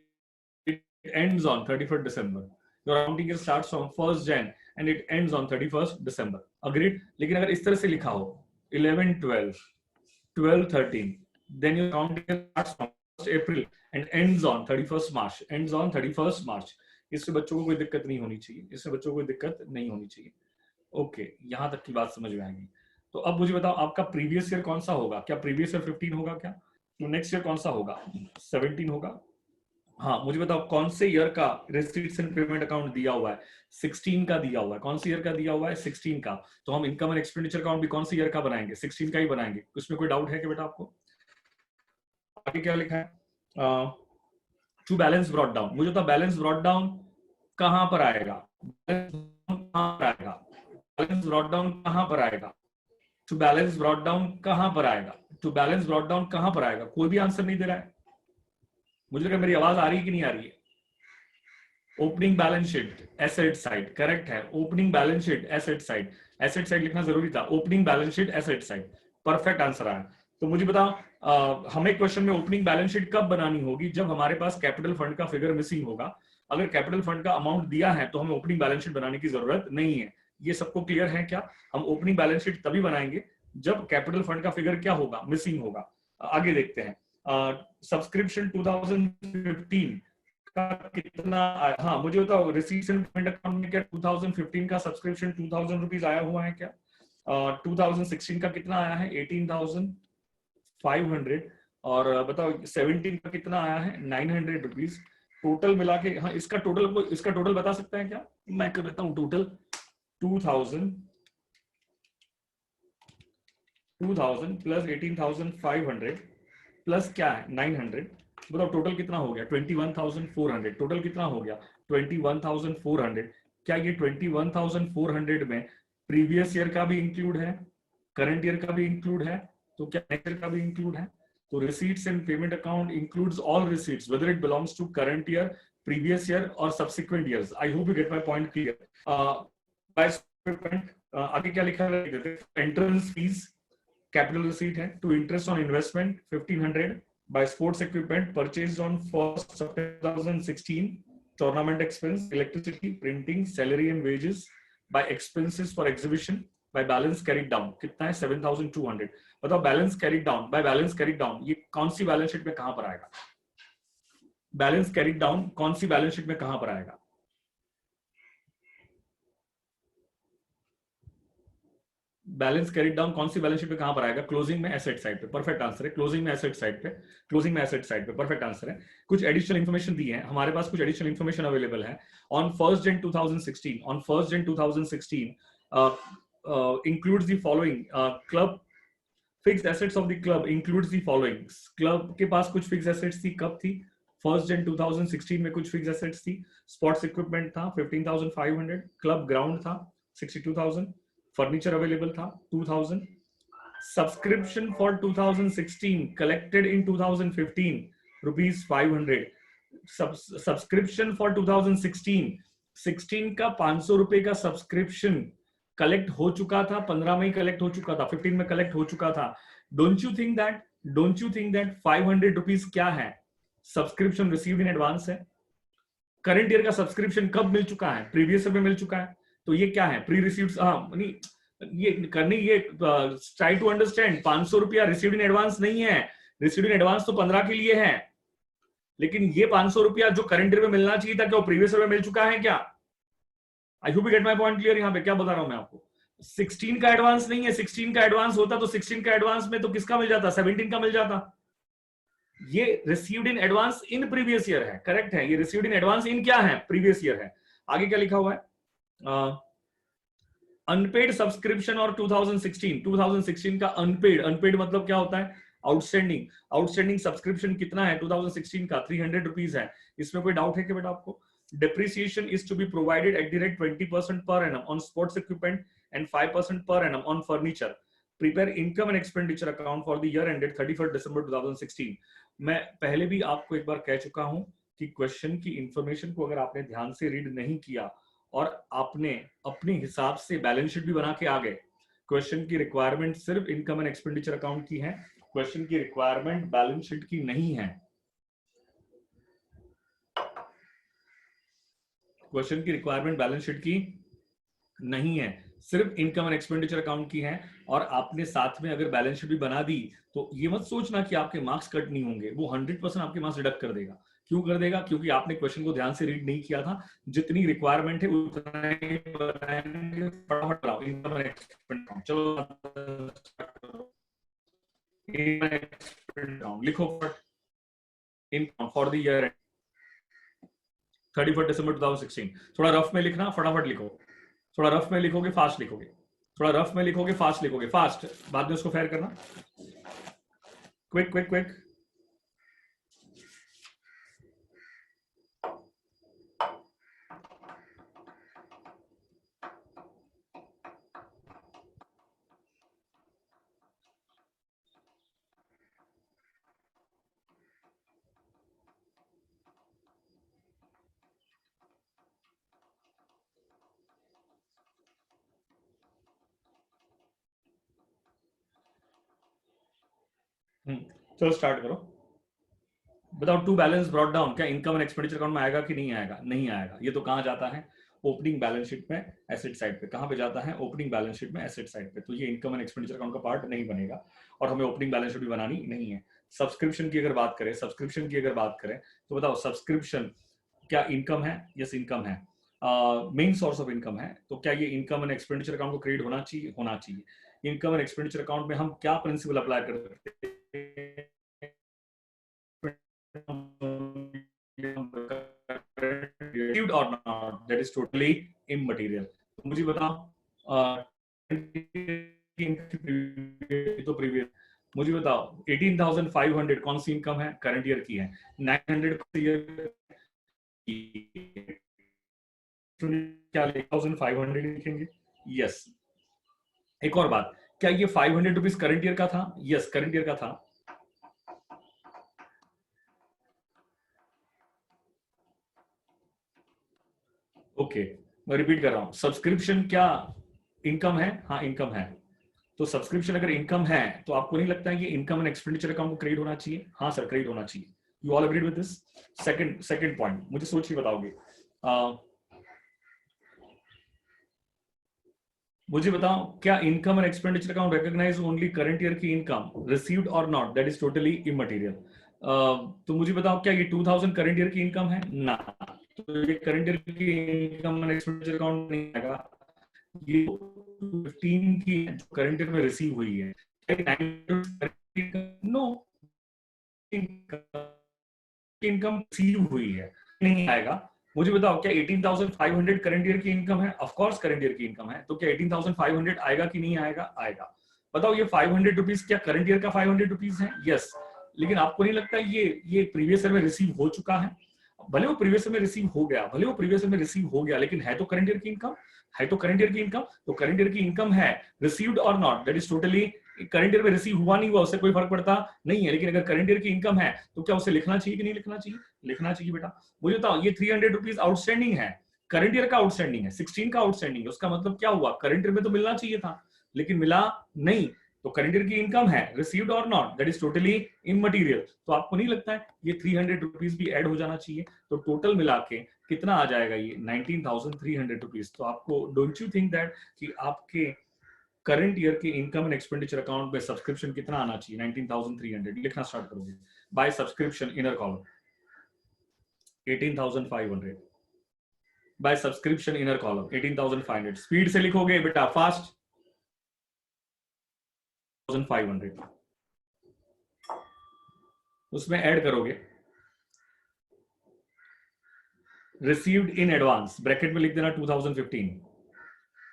ends on 31st December. Your accounting year starts from 1st Jan and it ends on 31st December. Agreed? लेकिन अगर इस तरह से लिखा हो 11 12 12 13, then your accounting year starts from 1st April and ends on 31st March. इससे बच्चों को कोई दिक्कत नहीं होनी चाहिए, ओके यहाँ तक की बात समझ में आएगी। तो अब मुझे बताओ आपका प्रीवियस ईयर कौन सा होगा? क्या प्रीवियस ईयर 15 होगा क्या? तो नेक्स्ट ईयर कौन सा होगा? 17 होगा। हाँ मुझे बताओ कौन से ईयर का रिसीट्स एंड पेमेंट अकाउंट दिया हुआ है? 16 का दिया हुआ है। कौन से ईयर का दिया हुआ है? 16 का। तो हम इनकम एंड एक्सपेंडिचर अकाउंट भी कौन से ईयर का बनाएंगे? 16 का ही बनाएंगे। उसमें कोई डाउट है कि बेटा आपको? आगे क्या लिखा है? To balance brought down. मुझे तो बैलेंस ब्रॉट डाउन कहां पर आएगा? बैलेंस ब्रॉट डाउन कहां पर आएगा? टू बैलेंस ब्रॉट डाउन कहां पर आएगा? टू बैलेंस ब्रॉट डाउन कहां पर आएगा? कोई भी आंसर नहीं दे रहा है। मुझे लगा मेरी आवाज आ रही है कि नहीं आ रही है? Opening balance sheet asset side, correct है। Opening balance sheet asset side लिखना जरूरी था। Opening balance sheet asset side, perfect answer आया। तो मुझे बताओ हमें क्वेश्चन में ओपनिंग बैलेंस शीट कब बनानी होगी? जब हमारे पास कैपिटल फंड का फिगर मिसिंग होगा। अगर कैपिटल फंड का अमाउंट दिया है तो हमें ओपनिंग बैलेंस शीट बनाने की जरूरत नहीं है। ये सबको क्लियर है क्या? हम ओपनिंग बैलेंस शीट तभी बनाएंगे जब कैपिटल फंड का फिगर क्या होगा? मिसिंग होगा। आगे देखते हैं। सब्सक्रिप्शन 2015 का कितना आया? हाँ मुझे बताओ रिसीट्स एंड पेमेंट अकाउंट में क्या 2015 का सब्सक्रिप्शन 2000 रुपीज आया हुआ है क्या? 2016 का कितना आया है? 18,500। और बताओ 17 का कितना आया है? 900 रुपीज। टोटल मिला के, हाँ इसका टोटल बता सकते हैं क्या? मैं कर देता हूँ टोटल। 2000 प्लस 18,500 प्लस क्या है 900। बताओ टोटल कितना हो गया? 21,400। टोटल कितना हो गया? 21,400। क्या ये 21,400 में प्रीवियस ईयर का भी इंक्लूड है, करंट ईयर का भी इंक्लूड है, तो क्या नेक्स्ट ईयर का भी इंक्लूड है? तो receipts and payment account includes all receipts whether it belongs to current year, previous year और subsequent years. I hope you get my point clear. आगे क्या लिखा है? एंट्रेंस फीस कैपिटल रिसीट है। To interest on investment 1500 by sports equipment purchased on 1st September 2016, tournament expense, electricity, printing, salary and wages, by expenses for exhibition, by balance carried down कितना है? 7,200। बताओ balance carried down, by balance carried down ये कौन सी बैलेंस शीट में कहां पर आएगा? बैलेंस कैरिड डाउन कौन सी बैलेंस शीट में कहां पर आएगा? बैलेंस कैरिड डाउन कौन सी बैलेंस शीट पे कहां पर आएगा? क्लोजिंग में एसेट साइड पे, परफेक्ट आंसर है। क्लोजिंग में एसेट साइड पे परफेक्ट आंसर है। कुछ एडिशनल इंफॉर्मेशन दी है हमारे पास, कुछ एडिशनल इंफॉर्मेशन अवेलेबल है। On 1st Jan 2016 includes the following club fixed assets of the club includes the following। Club के पास कुछ फिक्स एसेट्स थी, कब थी? 1st Jan 2016 में कुछ फिक्स एसेट्स थी। स्पोर्ट्स इक्विपमेंट था 15,500, क्लब ग्राउंड था 62,000, फर्नीचर अवेलेबल था 2,000, subscription for 2016 collected in 2015 rupees 500, subscription for 2016 का 500 रुपए का सब्सक्रिप्शन कलेक्ट हो चुका था, 15 में ही कलेक्ट हो चुका था, 15 में कलेक्ट हो चुका था. Don't you think that 500 rupees क्या है? सब्सक्रिप्शन रिसीव्ड इन एडवांस है. करंट ईयर का सब्सक्रिप्शन कब मिल चुका है? प्रीवियस ईयर में मिल चुका है. तो ये क्या है? Pre received. ये करनी, ये ट्राई टू अंडरस्टैंड. 500 रुपया रिसीव्ड इन एडवांस नहीं है. रिसीव्ड इन एडवांस तो 15 के लिए है, लेकिन ये 500 रुपया जो करंट ईयर में मिलना चाहिए था, क्या वो प्रीवियस ईयर में मिल चुका है क्या? आई hope you get my point clear. यहाँ पे क्या बता रहा हूं मैं आपको? 16 का एडवांस नहीं है. 16 का एडवांस होता तो 16 का एडवांस में तो किसका मिल जाता? 17 का मिल जाता. ये received in advance in previous year है. करेक्ट है. ये रिसीव्ड इन एडवांस इन क्या है? प्रीवियस ईयर है. आगे क्या लिखा हुआ है? अनपेड सब्सक्रिप्शन और 2016 का अनपेड मतलब क्या होता है? आउटस्टैंडिंग सब्सक्रिप्शन कितना है 2016 का? 300 रुपीज है. इसमें कोई डाउट है कि बेटा आपको? Depreciation is to be provided at the rate 20% per annum on sports equipment and 5% per annum on furniture. Prepare income and expenditure account for the year ended 31st December 2016. मैं पहले भी आपको एक बार कह चुका हूं कि क्वेश्चन की इंफॉर्मेशन को अगर आपने ध्यान से रीड नहीं किया और आपने अपने हिसाब से बैलेंस शीट भी बना के आ गए, क्वेश्चन की रिक्वायरमेंट सिर्फ इनकम एंड एक्सपेंडिचर अकाउंट की है. क्वेश्चन की रिक्वायरमेंट बैलेंस शीट की नहीं है. क्वेश्चन की रिक्वायरमेंट बैलेंस शीट की नहीं है, सिर्फ इनकम एंड एक्सपेंडिचर अकाउंट की है. और आपने साथ में अगर बैलेंस शीट भी बना दी तो ये मत सोचना कि आपके मार्क्स कट नहीं होंगे. वो 100% आपके मार्क्स डिडक्ट कर देगा. क्यों कर देगा? क्योंकि आपने क्वेश्चन को ध्यान से रीड नहीं किया था. जितनी रिक्वायरमेंट है उतना ही बताएंगे. फटाफट बताओ. इनकम एंड एक्सपेंडिचर, चलो लिखो फट. इनकम फॉर द ईयर 31 दिसंबर 2016. थोड़ा रफ में लिखना, फटाफट लिखो. थोड़ा रफ में लिखोगे, फास्ट लिखोगे. थोड़ा रफ में लिखोगे, फास्ट लिखोगे. फास्ट, बाद में उसको फेयर करना. Quick quick quick. चलो स्टार्ट करो. Without to balance brought down, क्या इनकम एंड एक्सपेंडिचर अकाउंट में आएगा कि नहीं आएगा? नहीं आएगा. ये तो कहां जाता है? ओपनिंग बैलेंस शीट में एसेट साइड पे. कहां पे जाता है? ओपनिंग बैलेंस शीट में एसेट साइड पे. तो ये इनकम एंड एक्सपेंडिचर अकाउंट का पार्ट नहीं बनेगा और हमें ओपनिंग बैलेंस शीट भी बनानी नहीं है. सब्सक्रिप्शन की अगर बात करें तो बताओ, सब्सक्रिप्शन क्या इनकम है? यस, इनकम है. मेन सोर्स ऑफ इनकम है. तो क्या ये इनकम एंड एक्सपेंडिचर अकाउंट को क्रिएट होना चाहिए? होना चाहिए. इनकम एंड एक्सपेंडिचर अकाउंट में हम क्या प्रिंसिपल अप्लाई करते हैं? Received or not, that is totally immaterial. तो मुझे बताओ, तो प्रीवियस मुझे बताओ 18,500 कौन सी इनकम है? करंट ईयर की है. 900 क्या 1,500 लिखेंगे? यस. एक और बात, क्या ये 500 रुपीज करंट ईयर का था? यस, करंट ईयर का था. ओके, मैं रिपीट कर रहा हूं. सब्सक्रिप्शन क्या इनकम है? हाँ, इनकम है. तो सब्सक्रिप्शन अगर इनकम है तो आपको नहीं लगता है कि इनकम एंड एक्सपेंडिचर अकाउंट को क्रिएट होना चाहिए? हाँ सर, क्रिएट होना चाहिए. You all agreed with this? Second point मुझे सोच के बताओगे. मुझे बताओ, क्या income and expenditure account recognise only current year की इनकम रिसीव्ड और not? That is totally immaterial. तो मुझे बताओ, क्या ये 2000 करंट ईयर की इनकम है? ना. तो ये करंट ईयर की इनकम एंड एक्सपेंडिचर अकाउंट नहीं आएगा. ये 15 की जो करंट ईयर में रिसीव हुई है. नो, इनकम रिसीव हुई है, नहीं आएगा. मुझे बताओ, क्या 18,500 करंट ईयर की इनकम है? ऑफ कोर्स करंट ईयर की इनकम है. तो क्या 18,500 आएगा कि नहीं आएगा? आएगा. बताओ, ये 500 रुपीज क्या करंट ईयर का 500 रुपीज है? यस. लेकिन आपको नहीं लगता ये प्रीवियस ईयर में रिसीव हो चुका है? भले वो प्रीवियस में रिसीव हो गया, भले वो प्रीवियस में रिसीव हो गया, लेकिन है तो करंट ईयर की इनकम, है तो करंट ईयर की इनकम, तो करंट ईयर की इनकम है, रिसीव्ड और not, that is totally, current year में रिसीव हुआ नहीं हुआ उससे कोई फर्क पड़ता नहीं है, लेकिन अगर करंट ईयर की इनकम है तो क्या उसे लिखना चाहिए कि नहीं लिखना चाहिए? लिखना चाहिए बेटा। मुझे बताओ, ये 300 रुपीज आउटस्टैंडिंग है, करंट ईयर का आउटस्टैंडिंग है, 16 का आउटस्टैंडिंग है, उसका मतलब क्या हुआ, करंट ईयर में तो मिलना चाहिए था लेकिन मिला नहीं, तो करंट ईयर की इनकम है, रिसीव्ड और not, that is totally immaterial. तो आपको नहीं लगता है ये 300 रुपीज भी ऐड हो जाना चाहिए? तो टोटल मिला के कितना आ जाएगा ये 19,300 रुपीज। तो आपको, डोंट यू थिंक दैट कि आपके करंट ईयर के इनकम एंड एक्सपेंडिचर अकाउंट में सब्सक्रिप्शन कितना आना चाहिए? 19,300 लिखना स्टार्ट करोगे। By subscription inner column 18,500, by subscription inner column 18,500। Speed से लिखोगे बेटा, फास्ट, 1,500 उसमें ऐड करोगे रिसीव्ड इन एडवांस, ब्रैकेट में लिख देना 2015,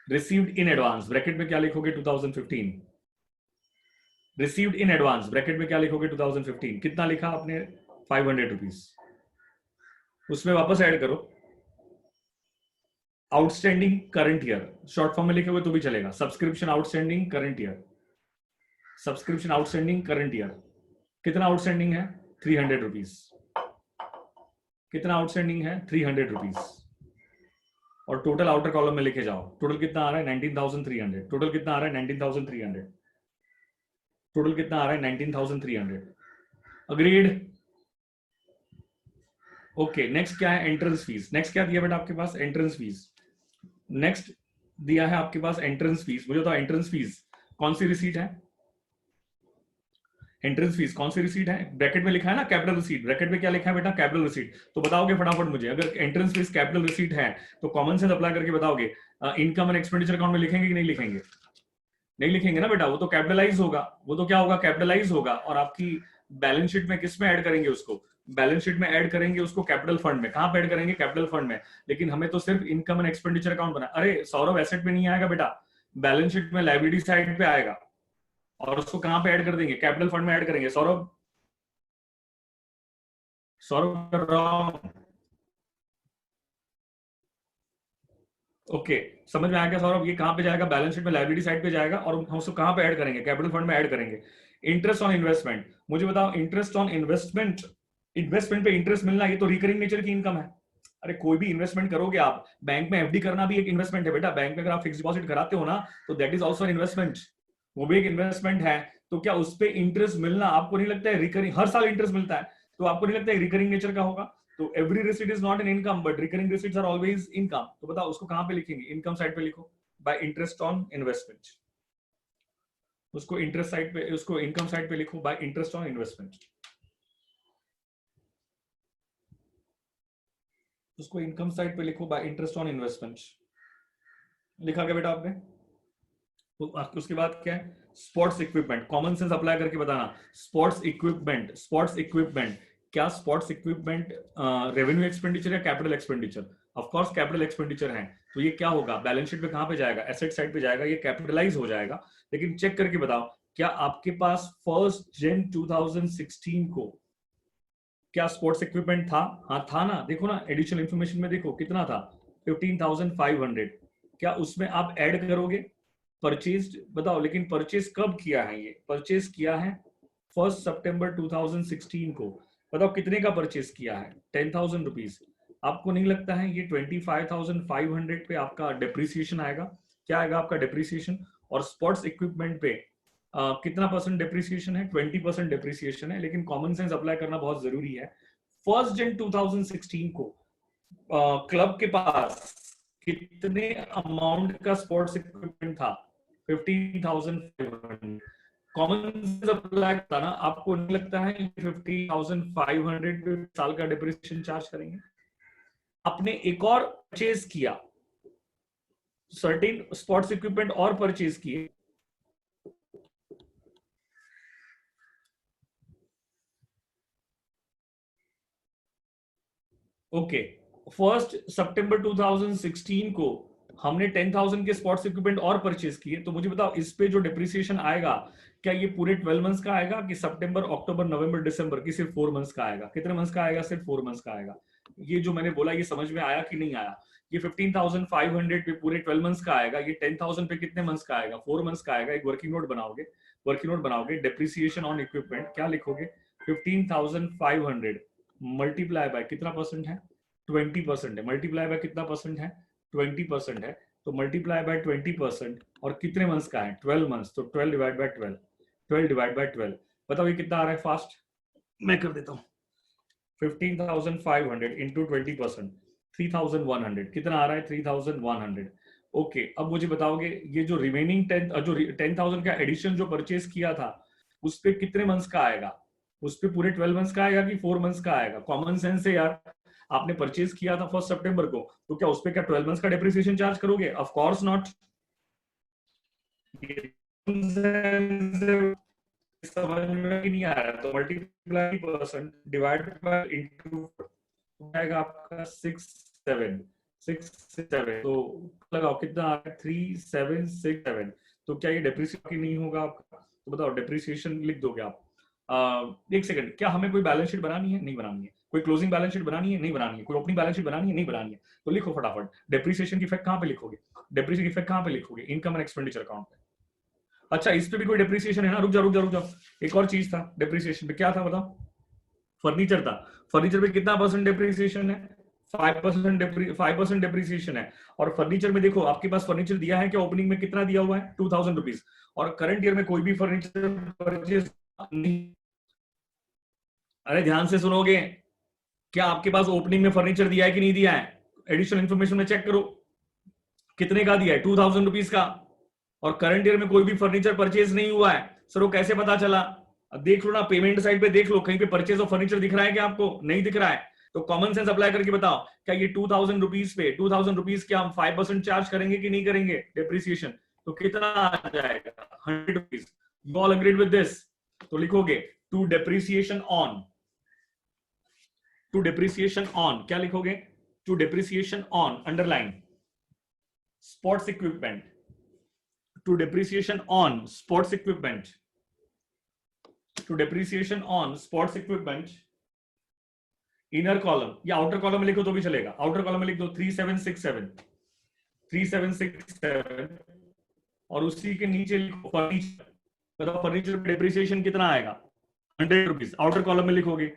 रिसीव्ड इन एडवांस ब्रैकेट में क्या लिखोगे 2015, रिसीव्ड इन एडवांस ब्रैकेट में क्या लिखोगे 2015, कितना लिखा आपने 500 रुपीज, उसमें वापस ऐड करो outstanding current year, short form में लिखे तो भी चलेगा, subscription outstanding current year, subscription outstanding current year, कितना आउटस्टैंडिंग है 300 रुपीज, कितना आउटस्टैंडिंग है 300 रुपीज, और टोटल आउटर कॉलम में लिखे जाओ, टोटल कितना आ रहा है 19,300, टोटल कितना आ रहा है 19,300, टोटल कितना आ रहा है 19,300। अग्रीड? ओके, नेक्स्ट क्या है, एंट्रेंस फीस। नेक्स्ट क्या दिया बेटा आपके पास, एंट्रेंस फीस। नेक्स्ट दिया है आपके पास एंट्रेंस फीस। मुझे बताओ एंट्रेंस फीस कौन सी रिसीट है, एंट्रेंस फीस कौन सी रिसीट है? ब्रैकेट में लिखा है ना कैपिटल रिसीट, ब्रैकेट में क्या लिखा है बेटा, कैपिटल रिसीट। तो बताओगे फटाफट मुझे, अगर एंट्रेंस फीस कैपिटल रिसीट है तो कॉमन सेंस अप्लाई करके बताओगे इनकम एंड एक्सपेंडिचर अकाउंट में लिखेंगे कि नहीं लिखेंगे? नहीं लिखेंगे ना बेटा, वो तो कैपिटलाइज होगा, वो तो क्या होगा, कैपिटलाइज होगा, और आपकी बैलेंस शीट में किस में ऐड करेंगे उसको, बैलेंस शीट में ऐड करेंगे उसको कैपिटल फंड में। कहां पे ऐड करेंगे, कैपिटल फंड में। लेकिन हमें तो सिर्फ इनकम एंड एक्सपेंडिचर अकाउंट बना, अरे सौरभ एसेट में नहीं आएगा बेटा, बैलेंस शीट में लायबिलिटी साइड पे आएगा, और उसको कहां पे ऐड कर देंगे, कैपिटल फंड में ऐड करेंगे। सौरभ, सौरभ कर रहा हूं, ओके समझ में आया क्या सौरभ? ये कहां पे जाएगा, बैलेंस शीट में लायबिलिटी साइड पे जाएगा, और हम उसको कहां पे ऐड करेंगे, कैपिटल फंड में ऐड करेंगे। इंटरेस्ट ऑन इन्वेस्टमेंट, मुझे बताओ इंटरेस्ट ऑन इन्वेस्टमेंट, इन्वेस्टमेंट पे इंटरेस्ट मिलना, ये तो रिकरिंग नेचर की इनकम है। अरे कोई भी इन्वेस्टमेंट करोगे आप, बैंक में एफडी करना भी एक इन्वेस्टमेंट है बेटा, बैंक में अगर आप फिक्स डिपॉजिट कराते हो ना तो दैट इज ऑल्सो इन्वेस्टमेंट, वो भी एक इन्वेस्टमेंट है। तो क्या उस पर इंटरेस्ट मिलना आपको नहीं लगता है रिकरिंग, हर साल इंटरेस्ट मिलता है, तो आपको नहीं लगता है रिकरिंग नेचर का होगा? तो every receipt is not an income but recurring receipts are always income. तो बताओ उसको कहां पे लिखेंगे, इनकम साइड पे लिखो, बाय इंटरेस्ट ऑन इन्वेस्टमेंट, उसको इंटरेस्ट साइड पे, उसको इनकम साइड पे लिखो बाय इंटरेस्ट ऑन इन्वेस्टमेंट, उसको इनकम साइड पे लिखो बाय इंटरेस्ट ऑन इन्वेस्टमेंट। लिखा क्या बेटा आपने? तो उसके बाद क्या है, sports equipment, common sense apply करके बताना, स्पोर्ट्स इक्विपमेंट, स्पोर्ट्स इक्विपमेंट, क्या स्पोर्ट्स इक्विपमेंट रेवेन्यू एक्सपेंडिचर या capital expenditure? Of course capital expenditure है, तो ये क्या होगा, बैलेंस शीट पे कहां पे जाएगा, एसेट साइड पे जाएगा, ये कैपिटलाइज हो जाएगा। लेकिन चेक करके बताओ, क्या आपके पास 1 जन 2016 को क्या स्पोर्ट्स इक्विपमेंट था? हाँ था ना, देखो ना एडिशनल इंफॉर्मेशन में देखो कितना था, 15,500। क्या उसमें आप ऐड करोगे परचेज? बताओ, लेकिन परचेज कब किया है, ये परचेज किया है 1 सितंबर 2016 को। बताओ कितने का परचेज किया है, 10,000 रुपीज। आपको नहीं लगता है ये 25,500 पे आपका डिप्रिसिएशन आएगा? क्या आएगा आपका डिप्रिसिएशन? और स्पोर्ट्स इक्विपमेंट पे कितना परसेंट डिप्रिसिएशन है, 20% डिप्रिसिएशन है। लेकिन कॉमन सेंस अप्लाई करना बहुत जरूरी है। 1 जन 2016 को क्लब के पास कितने अमाउंट का स्पोर्ट्स इक्विपमेंट था, 15,500। कॉमन सेंस अप्लाई करता ना, आपको नहीं लगता है 50,500 पे साल का डिप्रिसिएशन चार्ज करेंगे? आपने एक और परचेज किया, सर्टेन स्पोर्ट्स इक्विपमेंट और परचेज किए, ओके 1 सितंबर 2016 को हमने 10,000 के स्पोर्ट्स इक्विपमेंट और परचेज किए। तो मुझे बताओ इस पे जो डिप्रिसिएशन आएगा, क्या ये पूरे 12 मंथ्स का आएगा कि सितंबर, अक्टूबर, नवंबर, दिसंबर की सिर्फ 4 मंथ्स का आएगा? कितने मंथ्स का आएगा? सिर्फ 4 मंथ्स का आएगा। ये जो मैंने बोला ये समझ में आया कि नहीं आया? ये 15,500 पे पूरे 12 मंथ्स का आएगा, ये 10,000 पे कितने मंथ्स का आएगा? 4 मंथ्स का आएगा। एक वर्किंग नोट बनाओगे, डेप्रिसिएशन ऑन इक्विपमेंट क्या लिखोगे? 15,500 मल्टीप्लाई बाय कितना परसेंट है? 20% है। मल्टीप्लाई बाय कितना परसेंट है? 20% है। तो मल्टीप्लाई बाय 20% और कितने मंथ्स का है? 12 मंथ्स। तो 12 डिवाइड बाय 12, 12 डिवाइड बाय 12, बताओ ये कितना आ रहा है? फास्ट मैं कर देता हूँ। 15,500 इंटू 20%, 3,100 कितना आ रहा है? 3,100। ओके, अब मुझे बताओगे ये जो रिमेनिंग 10,000 का एडिशन जो परचेज किया था उस पे कितने मंथ्स का आएगा? उस पे पूरे 12 मंथ्स का आएगा कि 4 मंथ्स का आएगा? कॉमन सेंस है यार, आपने परचेज किया था 1 सितंबर को, तो क्या उस पे क्या 12 मंथ्स का डेप्रिसिएशन चार्ज करोगे? Of course not. समझ में नहीं आ रहा तो multiply percent divide by into आएगा आपका 6,767। तो लगाओ कितना आ रहा है? 3,767। तो क्या ये डेप्रिसिएशन नहीं होगा आपका? तो बताओ डेप्रिसिएशन लिख दोगे आप? एक सेकंड, क्या हमें कोई बैलेंस शीट बनानी है? नहीं बनानी है। कोई क्लोजिंग बैलेंस शीट बनानी है? नहीं बनानी है। कोई ओपनिंग बैलेंस शीट बनानी है? नहीं बनानी है। तो लिखो फटाफट, डेप्रिसिएशन की इफेक्ट कहां पे लिखोगे? डेप्रिसिएशन इफेक्ट कहां पे लिखोगे? इनकम एंड एक्सपेंडिचर अकाउंट पे। अच्छा, इस पे भी कोई डेप्रिसिएशन है ना? रुक जाओ, एक और चीज था डेप्रिसिएशन पे, क्या था बताओ? फर्नीचर था। फर्नीचर पे कितना परसेंट डेप्रिसिएशन है? 5% डेप्रिसिएशन है। और फर्नीचर में देखो आपके पास फर्नीचर दिया है क्या? ओपनिंग में कितना दिया हुआ है? 2,000 रुपीज। और करंट ईयर में कोई भी फर्नीचर परचेज नहीं। अरे ध्यान से सुनोगे, क्या आपके पास ओपनिंग में फर्नीचर दिया है कि नहीं दिया है? एडिशनल इंफॉर्मेशन में चेक करो कितने का दिया है? 2,000 रुपीज का। और करंट ईयर में कोई भी फर्नीचर परचेज नहीं हुआ है। सर वो कैसे पता चला? अब देख लो ना, पेमेंट साइड पे देख लो, कहीं पे परचेज ऑफ फर्नीचर दिख रहा है क्या आपको? नहीं दिख रहा है। तो कॉमन सेंस अप्लाई करके बताओ, क्या ये 2,000 रुपीज पे 2,000 रुपीज क्या हम 5% चार्ज करेंगे कि नहीं करेंगे डेप्रिसिएशन? तो कितना आ जाएगा? 100 rupees. You all agreed with this? तो लिखोगे to depreciation on, to depreciation on क्या लिखोगे? To depreciation on underline sports equipment, to depreciation on sports equipment, to depreciation on sports equipment, inner column या आउटर कॉलम में लिखो तो भी चलेगा। आउटर कॉलम में लिख दो 3,767, 3,767 और उसी के नीचे लिखो फर्नीचर। बताओ फर्नीचर पे डेप्रिसिएशन कितना आएगा? 100 रुपीज। आउटर कॉलम में लिखोगे।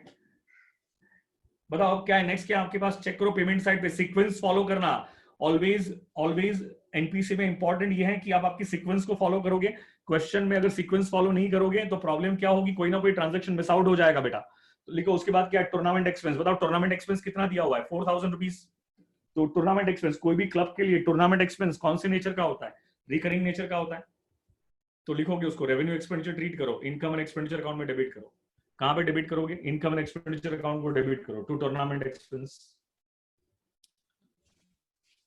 बताओ क्या है नेक्स्ट? क्या आपके पास? चेक करो पेमेंट साइड पे, सीक्वेंस फॉलो करना। ऑलवेज एनपीसी में इंपॉर्टेंट ये है कि आप आपकी सीक्वेंस को फॉलो करोगे। क्वेश्चन में अगर सीक्वेंस फॉलो नहीं करोगे तो प्रॉब्लम क्या होगी? कोई ना कोई ट्रांजेक्शन मिस आउट हो जाएगा बेटा। तो लिखो उसके बाद क्या? Tournament expense. बताओ टूर्नामेंट एक्सपेंस कितना दिया हुआ है? 4,000 रुपीज। तो टूर्नामेंट एक्सपेंस कोई भी क्लब के लिए टूर्नामेंट एक्सपेंस कौन से नेचर का होता है? रिकरिंग नेचर का होता है। तो लिखोगे उसको रेवेन्यू एक्सपेंडिचर ट्रीट करो, इनकम एंड एक्सपेंडिचर अकाउंट में डेबिट करो। कहां पे डेबिट करोगे? इनकम एंड एक्सपेंडिचर अकाउंट को डेबिट करो to tournament expense,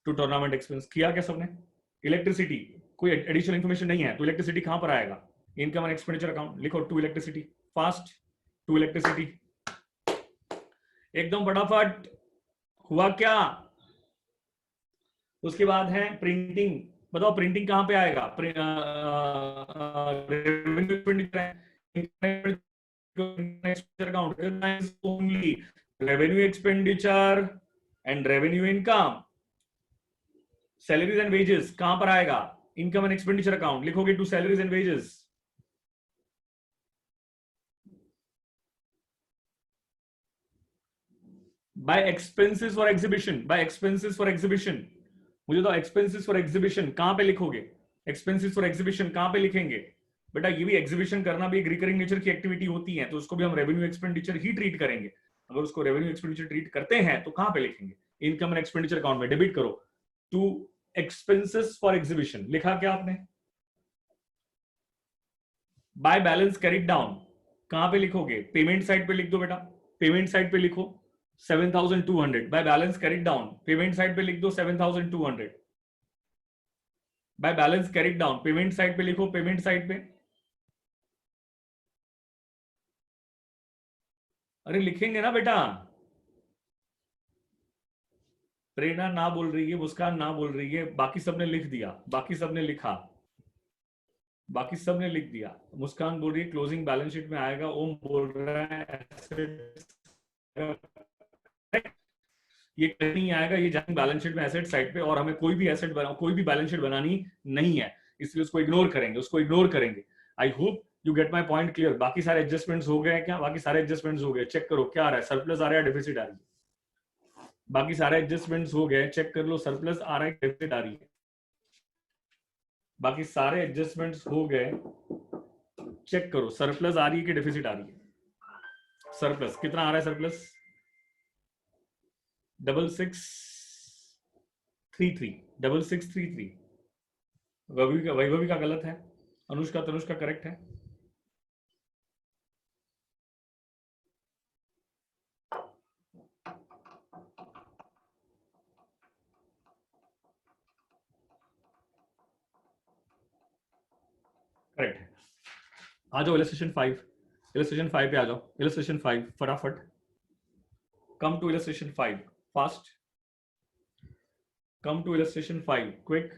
to tournament expense. किया क्या सबने? इलेक्ट्रिसिटी कोई एडिशनल इंफॉर्मेशन नहीं है तो इलेक्ट्रिसिटी कहां पर आएगा? Income and expenditure account. लिखो to electricity, fast, to electricity. एकदम फटाफट। हुआ क्या? उसके बाद है प्रिंटिंग। बताओ प्रिंटिंग कहां पे आएगा? Revenue expenditure account only revenue expenditure and revenue income. Salaries and wages कहां पर आएगा? Income and expenditure account. लिखोगे to salaries and wages. By expenses for exhibition, by expenses for exhibition. मुझे तो एक्सपेंसेस फॉर एग्जीबिशन कहां पे लिखोगे? एक्सपेंसेस फॉर एग्जीबिशन कहां पे लिखेंगे? बेटा ये भी एग्जीबिशन करना भी एक रिकरिंग नेचर की एक्टिविटी होती है, तो उसको भी हम रेवेन्यू एक्सपेंडिचर ही ट्रीट करेंगे। अगर उसको रेवेन्यू एक्सपेंडिचर ट्रीट करते हैं तो कहां पे लिखेंगे? इनकम एंड एक्सपेंडिचर अकाउंट में डेबिट करो टू एक्सपेंसेस फॉर एग्जीबिशन। लिखा क्या आपने? बाय बैलेंस कैरिड डाउन कहां पे लिखोगे? पेमेंट साइड पे लिख दो बेटा, पेमेंट साइड पे लिखो 7,200। By balance carried down payment side पे लिख दो 7,200। By balance carried down payment side पे लिखो, पेमेंट साइड पे। अरे लिखेंगे ना बेटा। प्रेरणा ना बोल रही है, मुस्कान ना बोल रही है, बाकी सबने लिख दिया, बाकी सबने लिखा, बाकी सबने लिख दिया। मुस्कान बोल रही है क्लोजिंग बैलेंस शीट में आएगा, ओम बोल रहा है ये कहीं नहीं आएगा, ये जाएंगे बैलेंस शीट में एसेट साइड पे, और हमें कोई भी एसेट कोई भी बैलेंस शीट बनानी नहीं है, इसलिए उसको इग्नोर करेंगे। आई hope you get my point clear. बाकी सारे एडजस्टमेंट्स हो गए क्या? बाकी सारे एडजस्टमेंट्स हो गए, चेक करो क्या आ रहा है, सरप्लस आ रहा है, डेफिसिट आ रही है। बाकी सारे एडजस्टमेंट्स हो गए, चेक कर लो, सरप्लस आ रहा है, डेफिसिट आ रही है। बाकी सारे एडजस्टमेंट्स हो गए, चेक करो सरप्लस आ रही है कि डेफिसिट आ रही है। सरप्लस कितना आ रहा है? सरप्लस 6633। वैभवी का गलत है, अनुष्का तनुष्का करेक्ट है। करेक्ट है। आ जाओ इलस्ट्रेशन 5 पे आ जाओ। इलस्ट्रेशन 5 फटाफट, come to illustration 5 fast, come to illustration 5 quick.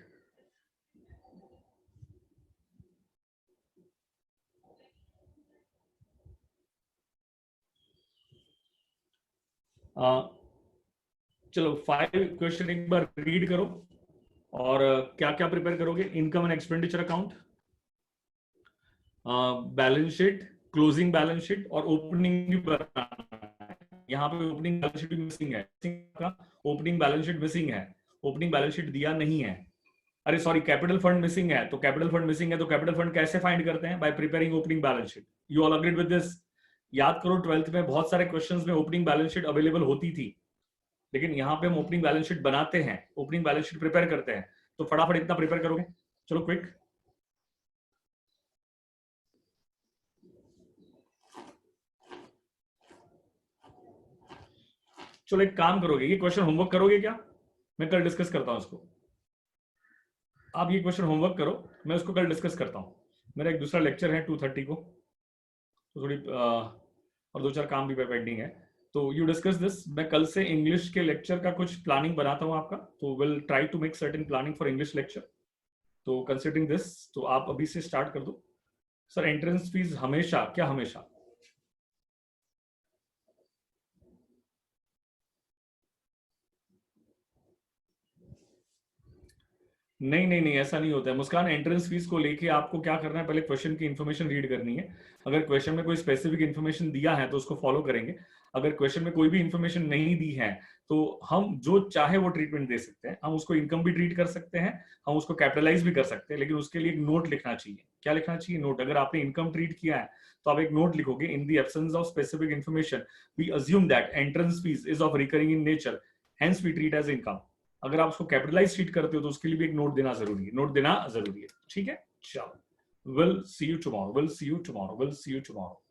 चलो 5 क्वेश्चन एक बार रीड करो, और क्या क्या प्रिपेयर करोगे? Income and expenditure account, balance sheet, closing balance sheet और ओपनिंग भी बनाना है। यहाँ पे ओपनिंग बैलेंस शीट भी मिसिंग है, ओपनिंग बैलेंस शीट मिसिंग है, ओपनिंग बैलेंस शीट दिया नहीं है। अरे सॉरी, कैपिटल फंड मिसिंग है, तो कैपिटल फंड मिसिंग है तो कैपिटल फंड कैसे फाइंड करते हैं? Bye preparing opening balance sheet. You all agreed with this? याद करो 12th में बहुत सारे क्वेश्चंस में ओपनिंग बैलेंस शीट अवेलेबल होती थी, लेकिन यहाँ पे हम ओपनिंग बैलेंस शीट बनाते हैं, ओपनिंग बैलेंस शीट प्रिपेयर करते हैं। तो फटाफट इतना प्रिपेयर करोगे? चलो क्विक। चलो एक काम करोगे, ये क्वेश्चन होमवर्क करोगे क्या? मैं कल डिस्कस करता हूं इसको। आप ये क्वेश्चन होमवर्क करो, मैं उसको कल डिस्कस करता हूं। मेरा एक दूसरा लेक्चर है 2:30 को, तो थोड़ी और 2-4 काम भी पेंडिंग है, तो यू डिस्कस दिस। मैं कल से इंग्लिश के लेक्चर का कुछ प्लानिंग बनाता हूं आपका, तो will try to make certain planning for English lecture. तो कंसिडरिंग दिस, तो आप अभी से स्टार्ट कर दो। सर एंट्रेंस फीस हमेशा क्या? हमेशा नहीं नहीं नहीं, ऐसा नहीं होता है मुस्कान। एंट्रेंस फीस को लेके आपको क्या करना है, पहले क्वेश्चन की इन्फॉर्मेशन रीड करनी है। अगर क्वेश्चन में कोई स्पेसिफिक इन्फॉर्मेशन दिया है तो उसको फॉलो करेंगे। अगर क्वेश्चन में कोई भी इन्फॉर्मेशन नहीं दी है तो हम जो चाहे वो ट्रीटमेंट दे सकते हैं। हम उसको इनकम भी ट्रीट कर सकते हैं, हम उसको कैपिटलाइज भी कर सकते हैं, लेकिन उसके लिए एक नोट लिखना चाहिए। क्या लिखना चाहिए? नोट। अगर आपने इनकम ट्रीट किया है तो आप एक नोट लिखोगे, in the absence of specific information we assume that entrance fees is of recurring in nature, hence we treat as income. अगर आप उसको कैपिटलाइज शीट करते हो तो उसके लिए भी एक नोट देना जरूरी है, नोट देना जरूरी है। ठीक है, चलो, will see you tomorrow, will see you tomorrow, will see you tomorrow.